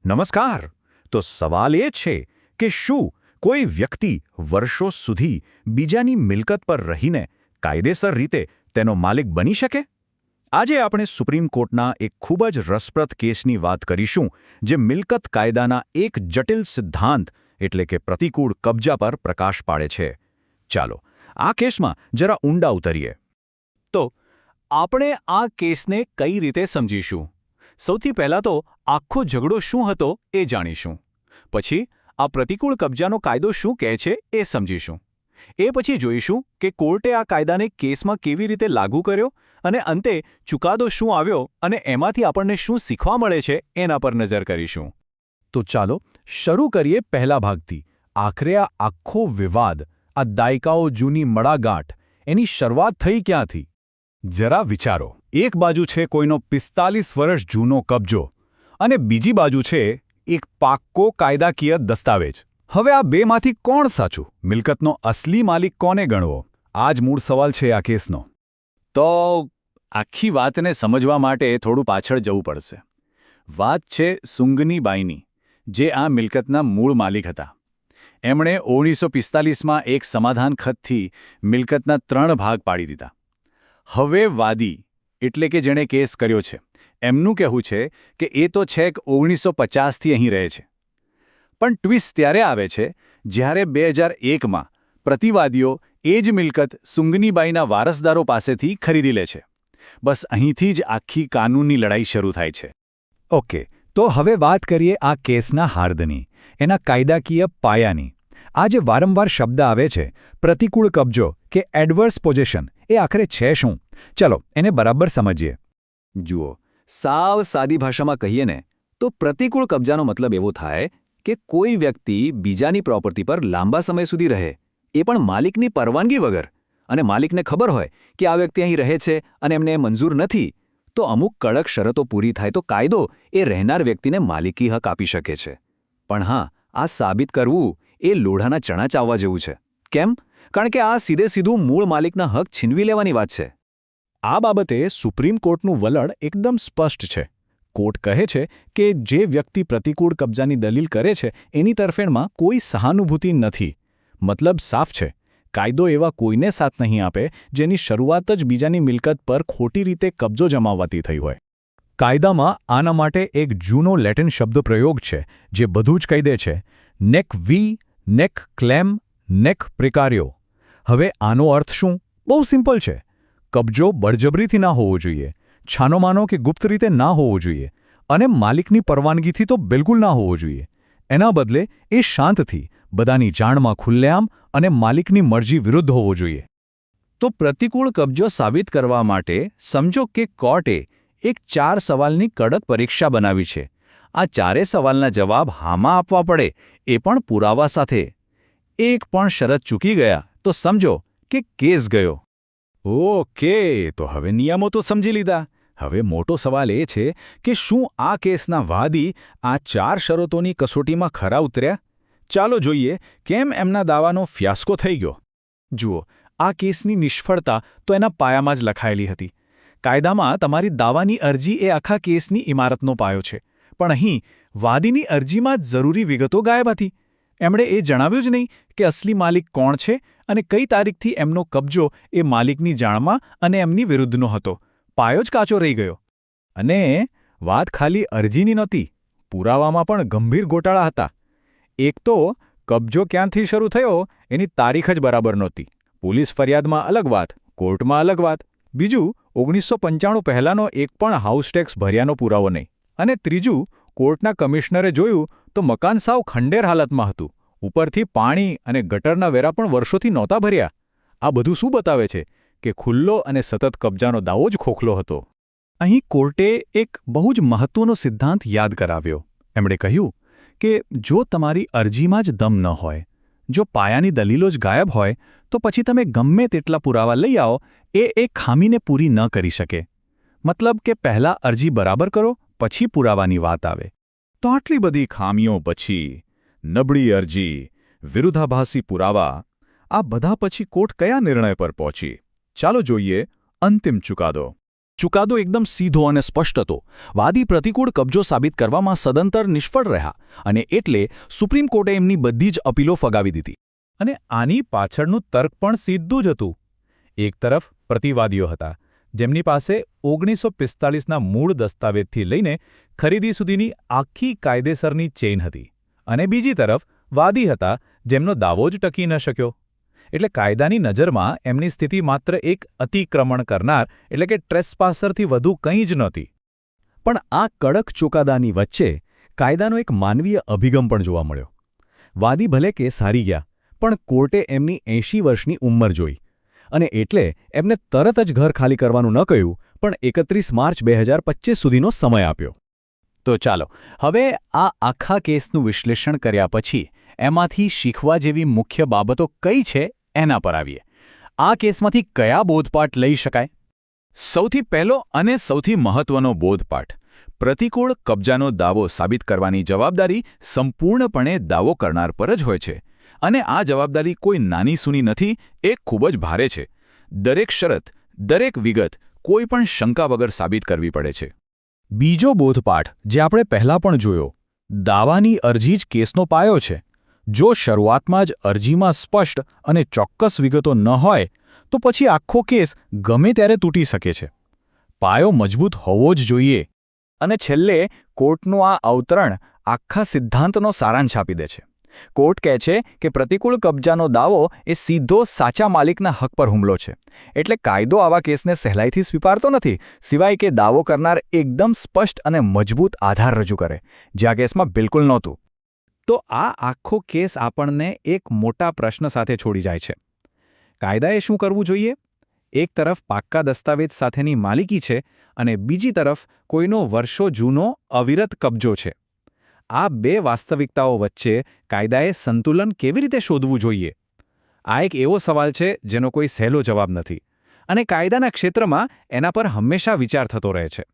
નમસ્કાર. તો સવાલ એ છે કે શું કોઈ વ્યક્તિ વર્ષો સુધી બીજાની મિલકત પર રહીને કાયદેસર રીતે તેનો માલિક બની શકે? આજે આપણે સુપ્રીમ કોર્ટના એક ખૂબ જ રસપ્રદ કેસની વાત કરીશું જે મિલકત કાયદાના એક જટિલ સિદ્ધાંત એટલે કે પ્રતિકૂળ કબજા પર પ્રકાશ પાડે છે. ચાલો આ કેસમાં જરા ઊંડા ઉતરીએ. તો આપણે આ કેસને કઈ રીતે સમજીશું? સૌથી પહેલાં તો આખો ઝઘડો શું હતો એ જાણીશું. પછી આ પ્રતિકૂળ કબજાનો કાયદો શું કહે છે એ સમજીશું. એ પછી જોઈશું કે કોર્ટે આ કાયદાને કેસમાં કેવી રીતે લાગુ કર્યો અને અંતે ચુકાદો શું આવ્યો અને એમાંથી આપણને શું શીખવા મળે છે એના પર નજર કરીશું. તો ચાલો શરૂ કરીએ પહેલા ભાગથી. આખરે આ આખો વિવાદ, આ દાયકાઓ જૂની મડાગાંઠ, એની શરૂઆત થઈ ક્યાંથી? જરા વિચારો. એક બાજુ છે કોઈનો 45 વર્ષ જૂનો કબજો અને બીજી બાજુ છે એક પાક્કો કાયદાકીય દસ્તાવેજ. હવે આ બેમાંથી કોણ સાચું? મિલકતનો અસલી માલિક કોને ગણવો? આ જ મૂળ સવાલ છે આ કેસનો. તો આખી વાતને સમજવા માટે થોડું પાછળ જવું પડશે. વાત છે સુંગની બાઈની, જે આ મિલકતના મૂળ માલિક હતા. એમણે 1945માં એક સમાધાન ખતથી મિલકતના 3 ભાગ પાડી દીધા. હવે વાદી એટલે કે જેણે કેસ કર્યો છે એમનું કહેવું છે કે એ તો છેક 1950થી અહીં રહે છે. પણ ટ્વિસ્ટ ત્યારે આવે છે જ્યારે 2001માં પ્રતિવાદીઓ એ જ મિલકત સુંગનીબાઈના વારસદારો પાસેથી ખરીદી લે છે. બસ અહીંથી જ આખી કાનૂની લડાઈ શરૂ થાય છે. ઓકે, તો હવે વાત કરીએ આ કેસના હાર્દની, એના કાયદાકીય પાયાની. આ જે વારંવાર શબ્દ આવે છે પ્રતિકૂળ કબજો કે એડવર્સ પોઝેશન, એ આખરે છે શું? ચલો એને બરાબર સમજીએ. જુઓ, સાવ સાદી ભાષામાં કહીએ ને તો પ્રતિકૂળ કબજાનો મતલબ એવો થાય કે કોઈ વ્યક્તિ બીજાની પ્રોપર્ટી પર લાંબા સમય સુધી રહે, એ પણ માલિકની પરવાનગી વગર, અને માલિકને ખબર હોય કે આ વ્યક્તિ અહીં રહે છે અને એમને મંજૂર નથી, તો અમુક કડક શરતો પૂરી થાય તો કાયદો એ રહેનાર વ્યક્તિને માલિકી હક આપી શકે છે. પણ હા, આ સાબિત કરવું એ લોઢાના ચણા ચાવવા જેવું છે. કેમ? કારણ કે આ સીધું મૂળ માલિકના હક છીનવી લેવાની વાત છે. આ બાબતે સુપ્રીમ કોર્ટનું વલણ એકદમ સ્પષ્ટ છે. કોર્ટ કહે છે કે જે વ્યક્તિ પ્રતિકૂળ કબજાની દલીલ કરે છે એની તરફેણમાં કોઈ સહાનુભૂતિ નથી. મતલબ સાફ છે, કાયદો એવા કોઈને સાથ નહીં આપે જેની શરૂઆત જ બીજાની મિલકત પર ખોટી રીતે કબજો જમાવવાથી થઈ હોય. કાયદામાં આના માટે એક જૂનો લેટિન શબ્દપ્રયોગ છે જે બધું જ કહી દે છે: નેક વી, નેક ક્લેમ, નેક પ્રિકારિયો. હવે આનો અર્થ શું? બહુ સિમ્પલ છે. કબજો બળજબરીથી ના હોવો જોઈએ, છાનોમાનો કે ગુપ્ત રીતે ના હોવો જોઈએ, અને માલિકની પરવાનગીથી તો બિલકુલ ના હોવો જોઈએ. એના બદલે એ શાંતથી, બધાની જાણમાં ખુલ્લેઆમ અને માલિકની મરજી વિરુદ્ધ હોવો જોઈએ. તો પ્રતિકૂળ કબજો સાબિત કરવા માટે સમજો કે કોર્ટે એક 4 સવાલની કડક પરીક્ષા બનાવી છે. આ 4 સવાલના જવાબ હામાં આપવા પડે, એ પણ પુરાવા સાથે. એક પણ શરત ચૂકી ગયા તો સમજો કે કેસ ગયો. ઓકે, તો હવે નિયમો તો સમજી લીધા. હવે મોટો સવાલ એ છે કે શું આ કેસના વાદી આ 4 શરતોની કસોટીમાં ખરા ઉતર્યા? ચાલો જોઈએ કેમ એમના દાવાનો ફિયાસ્કો થઈ ગયો. જુઓ, આ કેસની નિષ્ફળતા તો એના પાયામાં જ લખાયેલી હતી. કાયદામાં તમારી દાવાની અરજી એ આખા કેસની ઇમારતનો પાયો છે. પણ અહીં વાદીની અરજીમાં જ જરૂરી વિગતો ગાયબ હતી. એમણે એ જણાવ્યું જ નહીં કે અસલી માલિક કોણ છે અને કઈ તારીખથી એમનો કબજો એ માલિકની જાણમાં અને એમની વિરુદ્ધનો હતો. પાયો જ કાચો રહી ગયો. અને વાત ખાલી અરજીની નહોતી, પુરાવામાં પણ ગંભીર ગોટાળા હતા. એક તો કબજો ક્યાંથી શરૂ થયો એની તારીખ જ બરાબર નહોતી. પોલીસ ફરિયાદમાં અલગ વાત, કોર્ટમાં અલગ વાત. બીજું, 1995 પહેલાંનો એક પણ હાઉસ ટેક્સ ભર્યાનો પુરાવો નહીં. અને ત્રીજું, કોર્ટના કમિશનરે જોયું તો મકાન સાવ ખંડેર હાલતમાં હતું. ઉપરથી પાણી અને ગટરના વેરા પણ વર્ષોથી નહોતા ભર્યા. આ બધું શું બતાવે છે? કે ખુલ્લો અને સતત કબજાનો દાવો જ ખોખલો હતો. અહીં કોર્ટે એક બહુ જ મહત્વનો સિદ્ધાંત યાદ કરાવ્યો. એમણે કહ્યું કે જો તમારી અરજીમાં જ દમ ન હોય, જો પાયાની દલીલો જ ગાયબ હોય, તો પછી તમે ગમે તેટલા પુરાવા લઈ આવો, એ ખામીને પૂરી ન કરી શકે. મતલબ કે પહેલાં અરજી બરાબર કરો, પછી પુરાવાની વાત આવે. તો આટલી બધી ખામીઓ પછી, નબળી અરજી, વિરુદ્ધાભાસી પુરાવા, આ બધા પછી કોર્ટ કયા નિર્ણય પર પહોંચી? ચાલો જોઈએ અંતિમ ચુકાદો. ચુકાદો એકદમ સીધો અને સ્પષ્ટ હતો. વાદી પ્રતિકૂળ કબજો સાબિત કરવામાં સદંતર નિષ્ફળ રહ્યા અને એટલે સુપ્રીમ કોર્ટે એમની બધી જ અપીલો ફગાવી દીધી. અને આની પાછળનું તર્ક પણ સીધું જ હતું. એક તરફ પ્રતિવાદીઓ હતા, જેમની પાસે 1945ના મૂળ દસ્તાવેજથી લઈને ખરીદી સુધીની આખી કાયદેસરની ચેઇન હતી, અને બીજી તરફ વાદી હતા, જેમનો દાવો જ ટકી ન શક્યો. એટલે કાયદાની નજરમાં એમની સ્થિતિ માત્ર એક અતિક્રમણ કરનાર એટલે કે ટ્રેસપાસરથી વધુ કંઈ જ નહોતી. પણ આ કડક ચુકાદાની વચ્ચે કાયદાનો એક માનવીય અભિગમ પણ જોવા મળ્યો. વાદી ભલે કેસ હારી ગયા, પણ કોર્ટે એમની 80 વર્ષની ઉંમર જોઈ અને એટલે એમને તરત જ ઘર ખાલી કરવાનું ન કહ્યું, પણ 31 માર્ચ 2025 સુધીનો સમય આપ્યો. તો ચાલો હવે આ આખા કેસનું વિશ્લેષણ કર્યા પછી એમાંથી શીખવા જેવી મુખ્ય બાબતો કઈ છે એના પર આવીએ. આ કેસમાંથી કયા બોધપાઠ લઈ શકાય? સૌથી પહેલો અને સૌથી મહત્વનો બોધપાઠ: પ્રતિકૂળ કબજાનો દાવો સાબિત કરવાની જવાબદારી સંપૂર્ણપણે દાવો કરનાર પર જ હોય છે. અને આ જવાબદારી કોઈ નાની સૂની નથી, એ ખૂબ જ ભારે છે. દરેક શરત, દરેક વિગત કોઈ પણ શંકા વગર સાબિત કરવી પડે છે. બીજો બોધપાઠ જે આપણે પહેલાં પણ જોયો, દાવાની અરજી જ કેસનો પાયો છે. જો શરૂઆતમાં જ અરજીમાં સ્પષ્ટ અને ચોક્કસ વિગતો ન હોય તો પછી આખો કેસ ગમે ત્યારે તૂટી શકે છે. પાયો મજબૂત હોવો જ જોઈએ. અને છેલ્લે કોર્ટનું આ અવતરણ આખા સિદ્ધાંતનો સારાંશ આપી દે છે. કોર્ટ કહે છે કે પ્રતિકૂળ કબજાનો દાવો એ સીધો સાચા માલિકના હક પર હુમલો છે. એટલે કાયદો આવા કેસને સહેલાઈથી સ્વીકારતો નથી, સિવાય કે દાવો કરનાર એકદમ સ્પષ્ટ અને મજબૂત આધાર રજૂ કરે, જે આ કેસમાં બિલકુલ નહોતું. તો આ આખો કેસ આપણને એક મોટા પ્રશ્ન સાથે છોડી જાય છે. કાયદાએ શું કરવું જોઈએ? એક તરફ પાક્કા દસ્તાવેજ સાથેની માલિકી છે અને બીજી તરફ કોઈનો વર્ષો જૂનો અવિરત કબજો છે. આ બે વાસ્તવિકતાઓ વચ્ચે કાયદાએ સંતુલન કેવી રીતે શોધવું જોઈએ? આ એક એવો સવાલ છે જેનો કોઈ સહેલો જવાબ નથી, અને કાયદાના ક્ષેત્રમાં એના પર હંમેશા વિચાર થતો રહે છે.